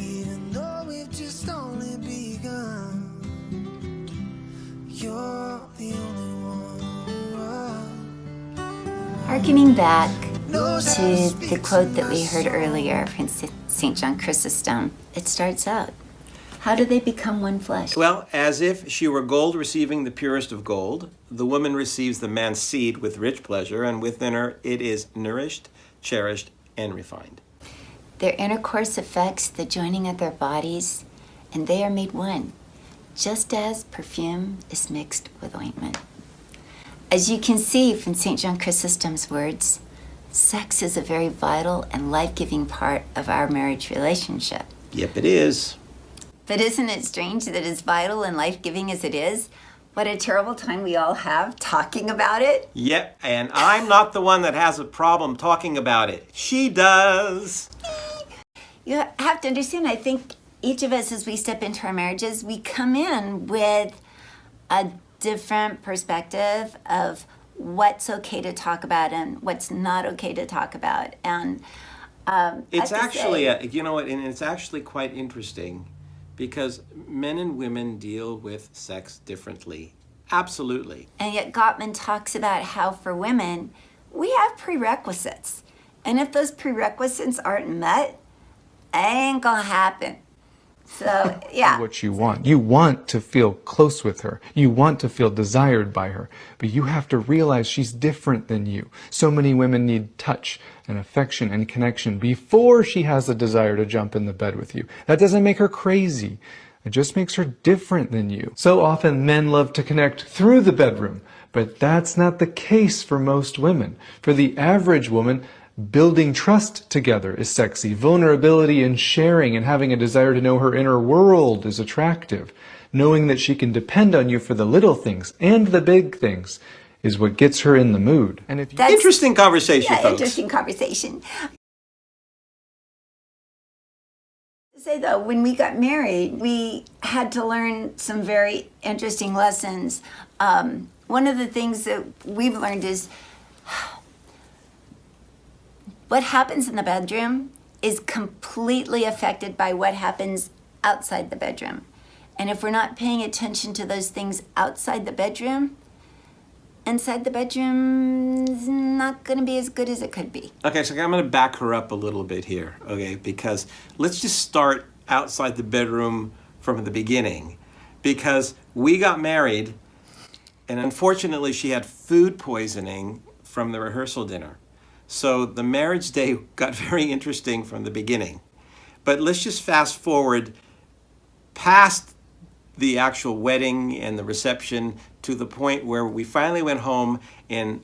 even though we've just only begun. You're the only one. Harkening back to the quote that we heard earlier from St. John Chrysostom, it starts out, how do they become one flesh? Well, as if she were gold receiving the purest of gold, the woman receives the man's seed with rich pleasure, and within her it is nourished, cherished, and refined. Their intercourse affects the joining of their bodies, and they are made one, just as perfume is mixed with ointment. As you can see from St. John Chrysostom's words, sex is a very vital and life-giving part of our marriage relationship. Yep, it is. But isn't it strange that as vital and life-giving as it is, what a terrible time we all have talking about it? Yep, and I'm not the one that has a problem talking about it. She does. You have to understand, I think each of us, as we step into our marriages, we come in with a different perspective of what's okay to talk about and what's not okay to talk about. And it's actually, you know what, and it's actually quite interesting because men and women deal with sex differently. Absolutely. And yet Gottman talks about how for women, we have prerequisites. And if those prerequisites aren't met, it ain't gonna happen. So, yeah. What you want to feel close with her. You want to feel desired by her. But you have to realize she's different than you. So many women need touch and affection and connection before she has a desire to jump in the bed with you. That doesn't make her crazy. It just makes her different than you. So often men love to connect through the bedroom, but that's not the case for most women. For the average woman, building trust together is sexy. Vulnerability and sharing and having a desire to know her inner world is attractive. Knowing that she can depend on you for the little things and the big things is what gets her in the mood. And if you... Interesting conversation, folks. Interesting conversation. Say though, when we got married, we had to learn some very interesting lessons. One of the things that we've learned is what happens in the bedroom is completely affected by what happens outside the bedroom. And if we're not paying attention to those things outside the bedroom, inside the bedroom is not going to be as good as it could be. Okay, so I'm going to back her up a little bit here, okay? Because let's just start outside the bedroom from the beginning. Because we got married, and unfortunately she had food poisoning from the rehearsal dinner. So the marriage day got very interesting from the beginning. But let's just fast forward past the actual wedding and the reception to the point where we finally went home and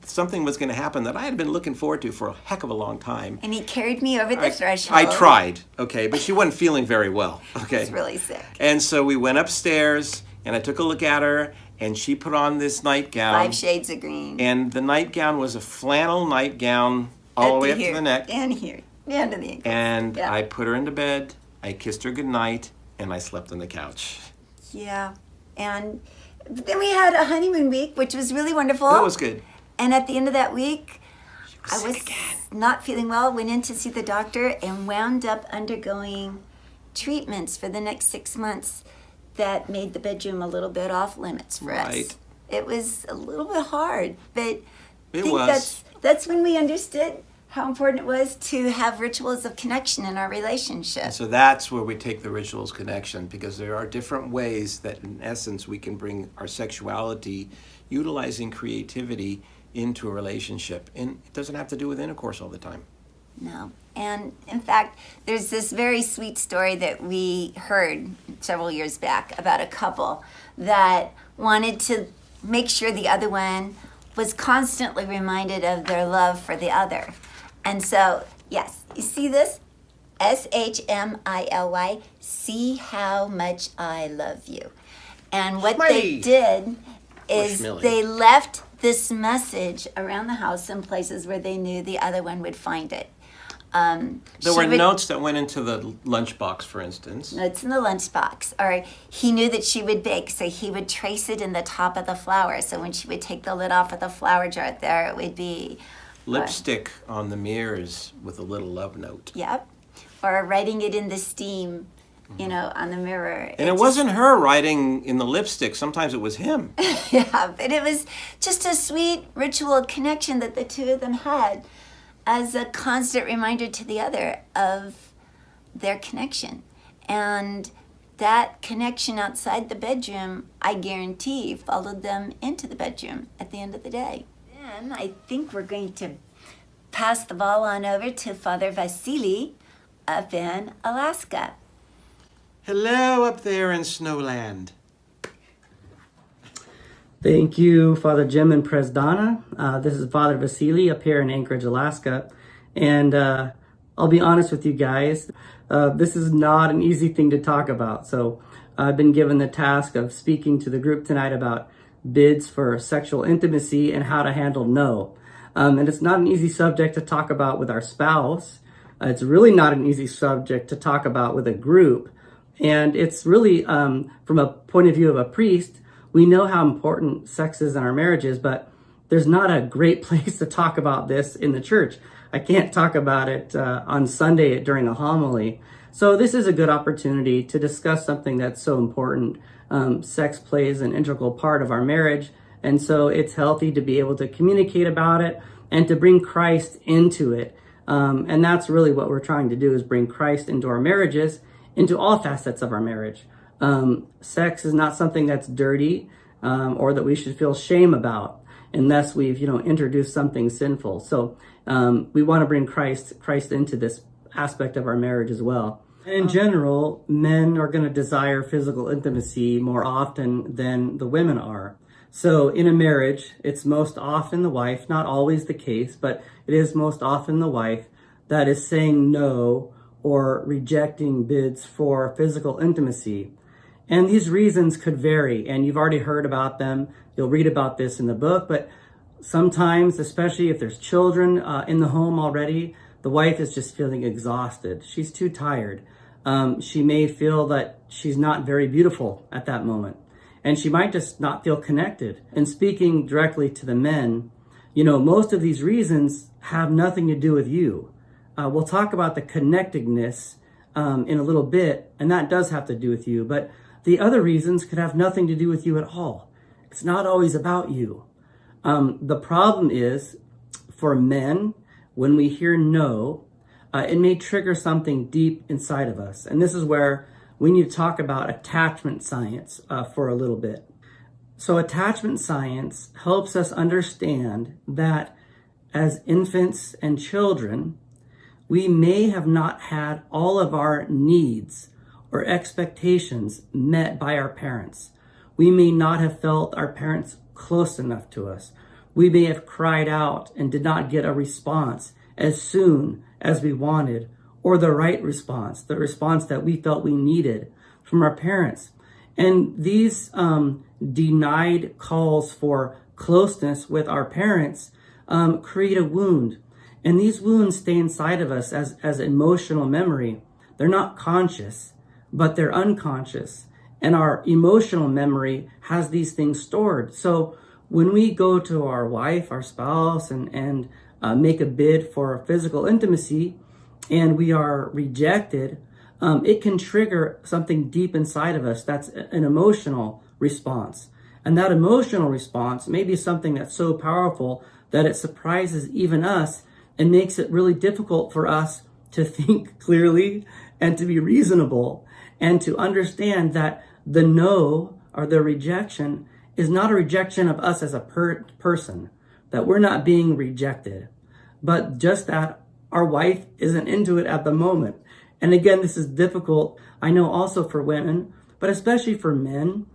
something was going to happen that I had been looking forward to for a heck of a long time. And he carried me over the threshold. I tried, okay, but she wasn't feeling very well, okay? She was really sick. And so we went upstairs and I took a look at her and she put on this nightgown. 5 shades of green. And the nightgown was a flannel nightgown all the way up to the neck. And here, down to the ankles. And yeah. I put her into bed, I kissed her goodnight, and I slept on the couch. Yeah, and then we had a honeymoon week, which was really wonderful. That was good. And at the end of that week, I was again. Not feeling well, went in to see the doctor, and wound up undergoing treatments for the next 6 months that made the bedroom a little bit off limits for us. It was a little bit hard, but I think that's when we understood how important it was to have rituals of connection in our relationship. And so that's where we take the rituals connection, because there are different ways that in essence we can bring our sexuality, utilizing creativity into a relationship. And it doesn't have to do with intercourse all the time. No. And in fact, there's this very sweet story that we heard several years back about a couple that wanted to make sure the other one was constantly reminded of their love for the other. And so, yes, you see this? SHMILY, see how much I love you. And what they did is they left this message around the house in places where they knew the other one would find it. There were notes that went into the lunchbox, for instance. Notes in the lunchbox. Or he knew that she would bake, so he would trace it in the top of the flower. So when she would take the lid off of the flower jar, there it would be lipstick on the mirrors with a little love note. Yep. or writing it in the steam, you know, on the mirror. And it wasn't her writing in the lipstick. Sometimes it was him. Yeah, but it was just a sweet ritual connection that the two of them had as a constant reminder to the other of their connection. And that connection outside the bedroom, I guarantee, followed them into the bedroom at the end of the day. Then I think we're going to pass the ball on over to Father Vasili up in Alaska. Hello up there in Snowland. Thank you, Father Jim and Pres Donna. This is Father Vasili up here in Anchorage, Alaska. And I'll be honest with you guys, this is not an easy thing to talk about. So I've been given the task of speaking to the group tonight about bids for sexual intimacy and how to handle no. And it's not an easy subject to talk about with our spouse. It's really not an easy subject to talk about with a group. And it's really, from a point of view of a priest, we know how important sex is in our marriages, but there's not a great place to talk about this in the church. I can't talk about it on Sunday during a homily. So this is a good opportunity to discuss something that's so important. Sex plays an integral part of our marriage, and so it's healthy to be able to communicate about it and to bring Christ into it. And that's really what we're trying to do, is bring Christ into our marriages, into all facets of our marriage. Sex is not something that's dirty or that we should feel shame about unless we've, introduced something sinful. So we want to bring Christ into this aspect of our marriage as well. In general, men are going to desire physical intimacy more often than the women are. So in a marriage, it's most often the wife, not always the case, but it is most often the wife that is saying no or rejecting bids for physical intimacy. And these reasons could vary, and you've already heard about them. You'll read about this in the book, but sometimes, especially if there's children in the home already, the wife is just feeling exhausted. She's too tired. She may feel that she's not very beautiful at that moment, and she might just not feel connected. And speaking directly to the men, most of these reasons have nothing to do with you. We'll talk about the connectedness in a little bit, and that does have to do with you, but the other reasons could have nothing to do with you at all. It's not always about you. The problem is, for men, when we hear no, it may trigger something deep inside of us. And this is where we need to talk about attachment science for a little bit. So attachment science helps us understand that as infants and children, we may have not had all of our needs or expectations met by our parents. We may not have felt our parents close enough to us. We may have cried out and did not get a response as soon as we wanted, or the right response, the response that we felt we needed from our parents. And these denied calls for closeness with our parents create a wound. And these wounds stay inside of us as emotional memory. They're not conscious, but they're unconscious. And our emotional memory has these things stored. So when we go to our wife, our spouse, and make a bid for physical intimacy, and we are rejected, it can trigger something deep inside of us that's an emotional response. And that emotional response may be something that's so powerful that it surprises even us and makes it really difficult for us to think clearly and to be reasonable and to understand that the no or the rejection is not a rejection of us as a person, that we're not being rejected, but just that our wife isn't into it at the moment. And again, this is difficult, I know, also for women, but especially for men.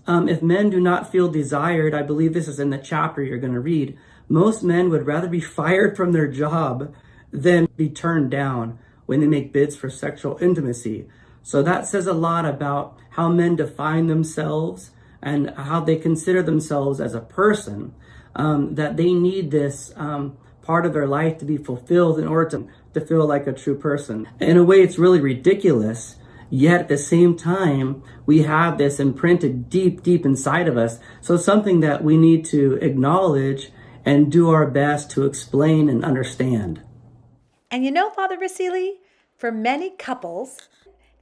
If men do not feel desired, I believe this is in the chapter you're going to read, most men would rather be fired from their job than be turned down when they make bids for sexual intimacy. So that says a lot about how men define themselves and how they consider themselves as a person, that they need this part of their life to be fulfilled in order to feel like a true person. In a way, it's really ridiculous, yet at the same time, we have this imprinted deep, deep inside of us. So it's something that we need to acknowledge and do our best to explain and understand. And Father Vasili, For many couples,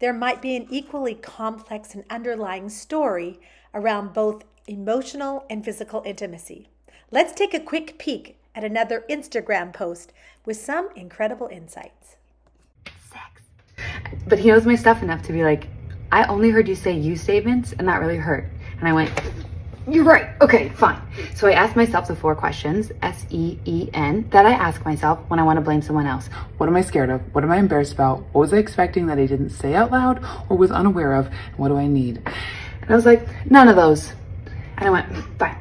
there might be an equally complex and underlying story around both emotional and physical intimacy. Let's take a quick peek at another Instagram post with some incredible insights. Sex. But he knows my stuff enough to be like, I only heard you say you statements and that really hurt. And I went, you're right. Okay, fine. So I asked myself the 4 questions, SEEN, that I ask myself when I want to blame someone else. What am I scared of? What am I embarrassed about? What was I expecting that I didn't say out loud or was unaware of? And what do I need? And I was like, none of those. And I went, fine.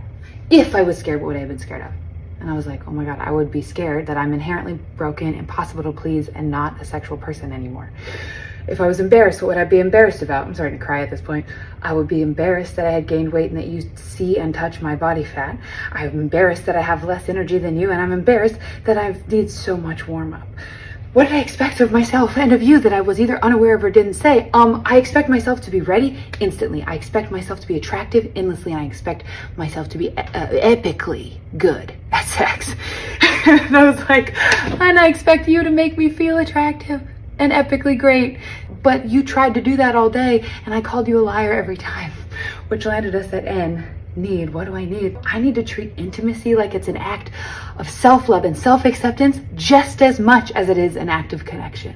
If I was scared, what would I have been scared of? And I was like, oh my God, I would be scared that I'm inherently broken, impossible to please, and not a sexual person anymore. If I was embarrassed, what would I be embarrassed about? I'm starting to cry at this point. I would be embarrassed that I had gained weight and that you see and touch my body fat. I'm embarrassed that I have less energy than you, and I'm embarrassed that I need so much warm up. What did I expect of myself and of you that I was either unaware of or didn't say? I expect myself to be ready instantly. I expect myself to be attractive endlessly, and I expect myself to be epically good at sex. And I was like, and I expect you to make me feel attractive and epically great. But you tried to do that all day, and I called you a liar every time, which landed us at N. Need. What do I need? I need to treat intimacy like it's an act of self-love and self-acceptance just as much as it is an act of connection.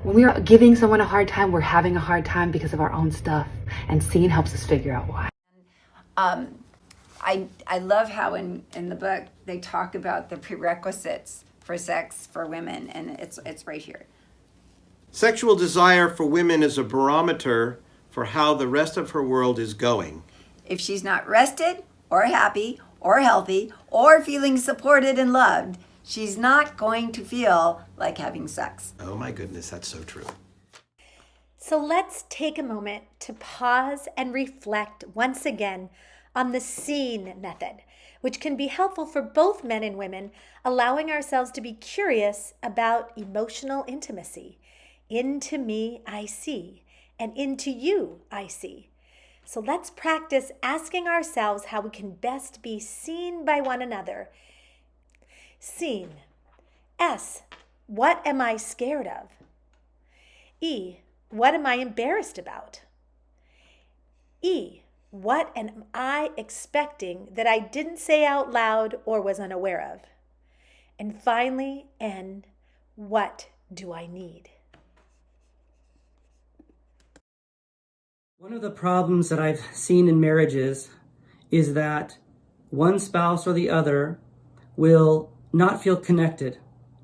When we are giving someone a hard time, we're having a hard time because of our own stuff, and seeing helps us figure out why. I love how in the book they talk about the prerequisites for sex for women, and it's right here. Sexual desire for women is a barometer for how the rest of her world is going. If she's not rested or happy or healthy or feeling supported and loved, she's not going to feel like having sex. Oh my goodness, that's so true. So let's take a moment to pause and reflect once again on the SEEN method, which can be helpful for both men and women, allowing ourselves to be curious about emotional intimacy. Into me I see, and into you I see. So let's practice asking ourselves how we can best be seen by one another. Seen. S. What am I scared of? E. What am I embarrassed about? E. What am I expecting that I didn't say out loud or was unaware of? And finally, N. What do I need? One of the problems that I've seen in marriages is that one spouse or the other will not feel connected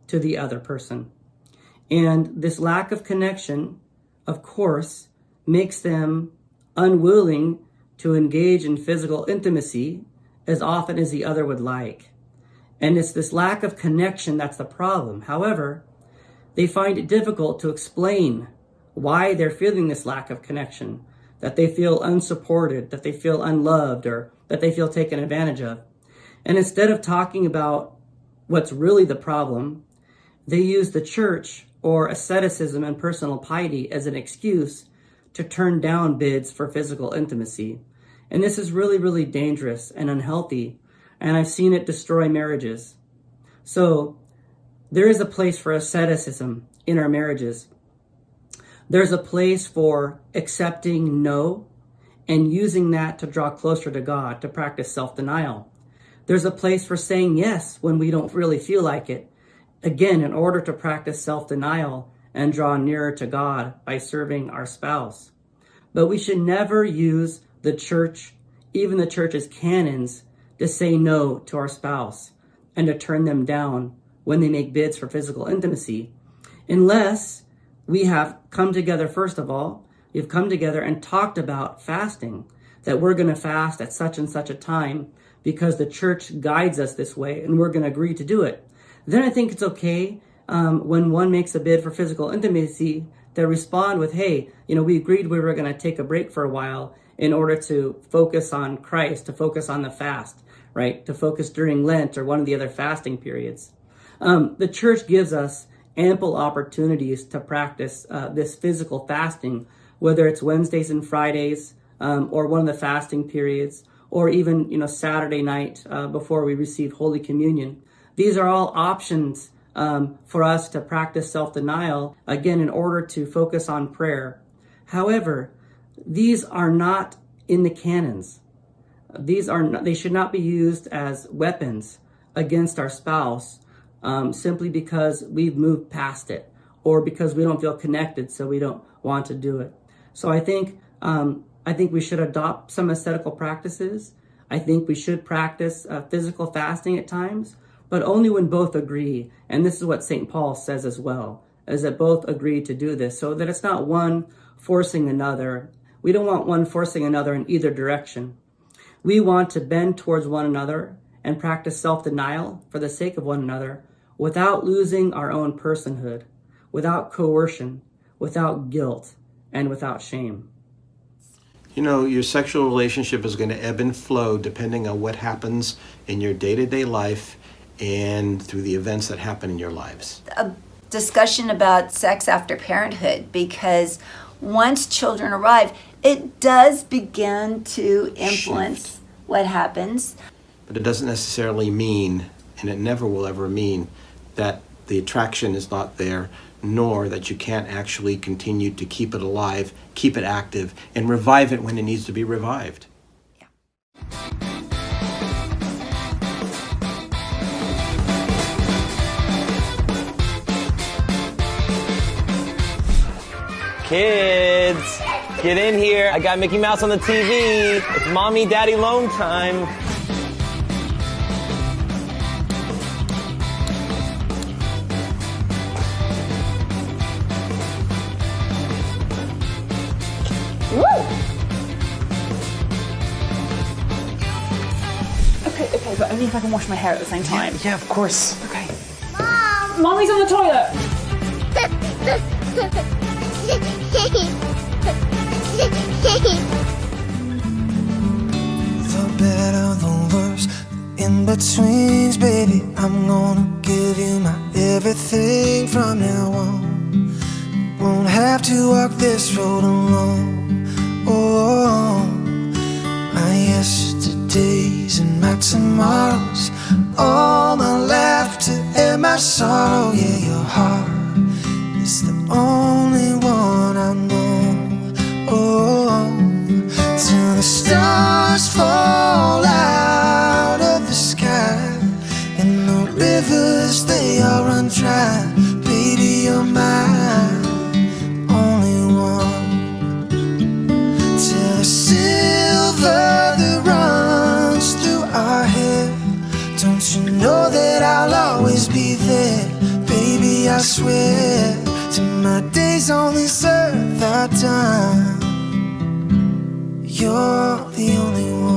to the other person. And this lack of connection, of course, makes them unwilling to engage in physical intimacy as often as the other would like. And it's this lack of connection that's the problem. However, they find it difficult to explain why they're feeling this lack of connection, that they feel unsupported, that they feel unloved, or that they feel taken advantage of. And instead of talking about what's really the problem, they use the church or asceticism and personal piety as an excuse to turn down bids for physical intimacy. And this is really, really dangerous and unhealthy, and I've seen it destroy marriages. So there is a place for asceticism in our marriages. There's a place for accepting no and using that to draw closer to God, to practice self-denial. There's a place for saying yes when we don't really feel like it. Again, in order to practice self-denial and draw nearer to God by serving our spouse. But we should never use the church, even the church's canons, to say no to our spouse and to turn them down when they make bids for physical intimacy, unless we have come together. First of all, we've come together and talked about fasting, that we're going to fast at such and such a time because the church guides us this way, and we're going to agree to do it. Then I think it's okay when one makes a bid for physical intimacy to respond with, hey, we agreed we were going to take a break for a while in order to focus on Christ, to focus on the fast, right? To focus during Lent or one of the other fasting periods. The church gives us ample opportunities to practice this physical fasting, whether it's Wednesdays and Fridays or one of the fasting periods, or even Saturday night before we receive Holy Communion. These are all options for us to practice self-denial, again, in order to focus on prayer. However, these are not in the canons. They should not be used as weapons against our spouse simply because we've moved past it or because we don't feel connected, so we don't want to do it. So I think we should adopt some ascetical practices. I think we should practice physical fasting at times, but only when both agree. And this is what St. Paul says as well, is that both agree to do this, so that it's not one forcing another. We don't want one forcing another in either direction. We want to bend towards one another and practice self-denial for the sake of one another without losing our own personhood, without coercion, without guilt, and without shame. You know, your sexual relationship is going to ebb and flow depending on what happens in your day-to-day life and through the events that happen in your lives. A discussion about sex after parenthood, because once children arrive, it does begin to influence what happens. But it doesn't necessarily mean, and it never will ever mean, that the attraction is not there, nor that you can't actually continue to keep it alive, keep it active, and revive it when it needs to be revived. Kids, get in here. I got Mickey Mouse on the TV. It's mommy, daddy, alone time. Woo! Okay, but only if I can wash my hair at the same time. Yeah, of course. Okay. Mom! Mommy's on the toilet! The better, the worse, in betweens, baby. I'm gonna give you my everything from now on. Won't have to walk this road alone. Oh, my yesterdays and my tomorrows, all my laughter and my sorrow. Yeah, your heart is the only one I know. Oh, till the stars fall out of the sky and the rivers, they all run dry. Baby, you're mine, only one. Till the silver that runs through our hair, don't you know that I'll always be there? Baby, I swear, till my days on this earth are done, you're the only one.